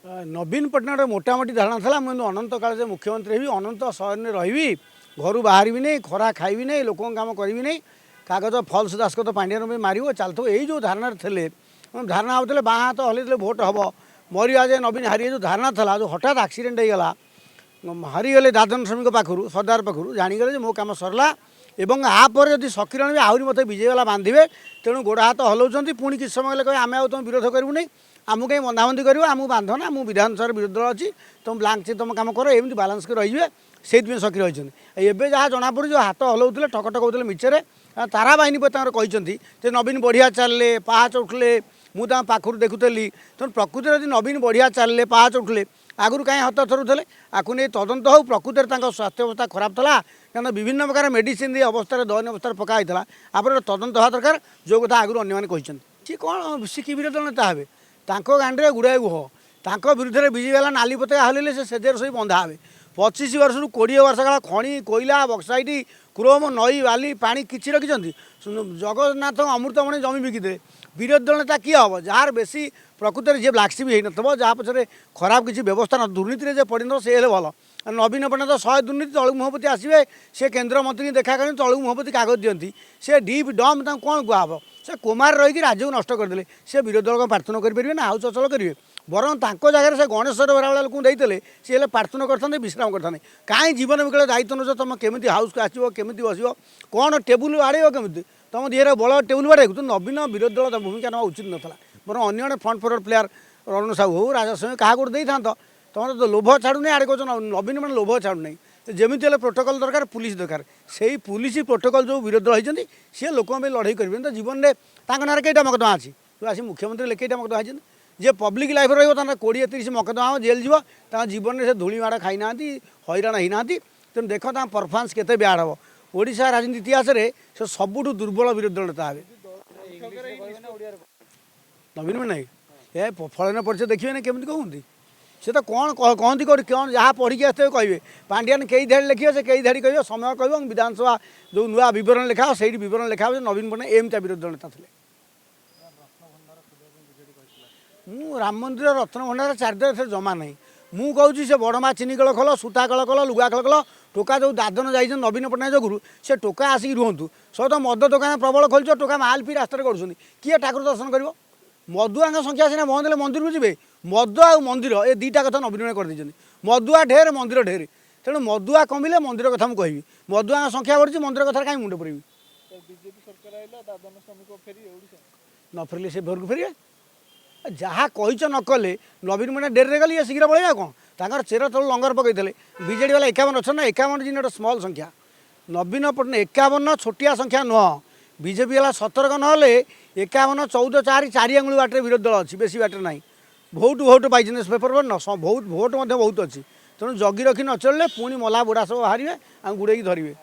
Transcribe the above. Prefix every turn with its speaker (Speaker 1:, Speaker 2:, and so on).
Speaker 1: नवीन पट्टनायक मोटामोटी धारणा था मुझे अनंत काल मुख्यमंत्री भी अनंत शहर में रही घर बाहर नहीं खरा खाइबी नहीं लोक काम करी नहीं कागज फल्स दासखत पांडियान में मार चलते यही जो धारणा थे धारणा होते बाँ हाथ हल्ले भोट हम मरिया जे नवीन हारी जो धारणा था जो हठात आक्सीडेट होगा हारीगले दादन श्रमिक पाखु सरदार पाखु जाणीगले मो कम सरला एवं आपर जब सकिरण भी आहरी मत विजयवाला बांधे तेणु गोड़ हाथ हलाउं पुणी किस समय कहे आम तुम विरोध करूँ नहीं आमको कहीं बंधाबंधी कर आमको बांधना मुझे विधानसभा विरोधी दल अच्छी तुम ब्लांक से तुम कम कर एमती बालांस कर रही से सकी रही एवं जहाँ जनापड़ी जो हाथ हलाउले ठक ठक होते मिचरे तारा बाहिनी कहते नवीन बढ़िया चलले पाहाच उठले मुझे पाखर देखुली तेणु प्रकृति यदि नवीन बढ़िया चलले पाहाच उठले आगुरी कहीं हाथ थरुले आपको नहीं तदंत हो प्रकृति स्वास्थ्य अवस्था खराब था क्या विभिन्न प्रकार मेडिसिन दी अवस्था दयनीय अवस्था पकाई आप तदंत हवा दरकार जो कथा आगुरी अन्य कहते सी कौन सी कि विरोधी नेता हे गांडी गुड़ाए गुह विरुद्ध में बीजेपी वाला नाली पताका हल्ले से सेजेर सब बंधा हे 25 वर्ष 20 वर्ष काल खଣି कोईला बक्साइट क्रोम नई बाली पानी किसी रखिंट जगन्नाथ अमृतमणि जमी बिकिदे विरोधी दल नेता किए हम जार बेसी प्रकृति जी ब्लाक्सी भी होता जहाँ पचर खराब किसी व्यवस्था न दुर्नीति जे पड़ी न से भल नवीन पट्टनायक 100 दुर्नीति तलू मुहपति आसवे से केन्द्रमंत्री देखा करें तलू मुहपति कागज दिखती से डीप डम कौन कहब से कुमार रहीकि राज्य को नष्ट करदे से विरोधी दल को प्रार्थना करेंगे ना हाउस अचल करेंगे बरं जगह से गणेश्वर बेरा लोक देते सी प्रार्थना करते विश्राम करते कहीं जीवन विकल दायित्व नौ तुम केमी हाउस को आसो केमी बस कौन टेबुल बाड़े केमी तुम दिहर बल टेबुल बाड़े तो नवीन विरोधी दल भूमिका ना उचित नाला बरं अन्य front forward player Arun Sahu हो राजा सिंह क्या गोटे था तुम तो लोभ छाड़ूनी आड़े कौन नवीन मैंने लोभ छाड़ूना जमी प्रोटोकल दरकार पुलिस दरकार से पुलिस प्रोटोकल जो विरोधी दल होती सी लोक लड़ाई करेंगे तो जीवन में ना कईटा मकदमा अच्छी जो आस मुख्यमंत्री कईटा मकदमा होती जे पब्लिक लाइफ रही 20-30 मकदमा जेल जीव जीवन में से धूली माड़ खाई ना हैरान होना तेणु देख परफॉर्मेंस केते ब्याड हम ओडिशा राजनीति इतिहास में से सबुठ दुर्बल विरोधी दल नेता हे नवीन में नहीं फलन परिचय देखिए ना केमी कहते से तो कौन कहती कौन जहाँ पढ़ी आसते कहे पांडियान कई धाड़ी लिखे से कई धाड़ी कह समय कह विधानसभा जो नुआ बरण लिखा से बरण लिखा नवीन पट्टनायक एमती विरोधी दल नेता थे मु राम मंदिर रत्न भंडार चार्जर जमा नहीं मु कहूँ से बड़मा चीनी कल खोल सूता कल कल लुगा कल कल टोका जो दादन जाइए नवीन पट्टनायक जो से टोका आसिक रुहतु सहित मद दुकान प्रबल खोल टोका माल पी रास्तार कर किए ठाकुर दर्शन कर मदुआ संख्या सीना बंद मंदिर को जी मद आ मंदिर ए दुईटा कथा नवीन कर मदुआ ढेर मंदिर ढेर तेणु मदुआ कमिले मंदिर कथा मुझे कहि मदुआ संख्या बढ़ी मंदिर कथा कहीं मुंड पड़ी न फेरले से घर को फेरिए जहाँ कहीच न कले नवीन पट्टनायक डेरे गली शीघ्र पड़े कौन तर चेर तल लंगर पकई बीजेडी वाला 51 अच्छा ना 51 जी गोटे स्मल संख्या नवीन पट्टनायक 51 छोटिया संख्या नुह बीजेपी वाला 17 ना 51 14 4 4 आंगुली बाटे विरोधी दल अच्छी बेसी बाटे ना भोट पाई पेपर पर न बहुत भोट बहुत अच्छी तेणु जगी रखी न चलले पुणी मला बुढ़ा सब बाहर गुड़े धरवे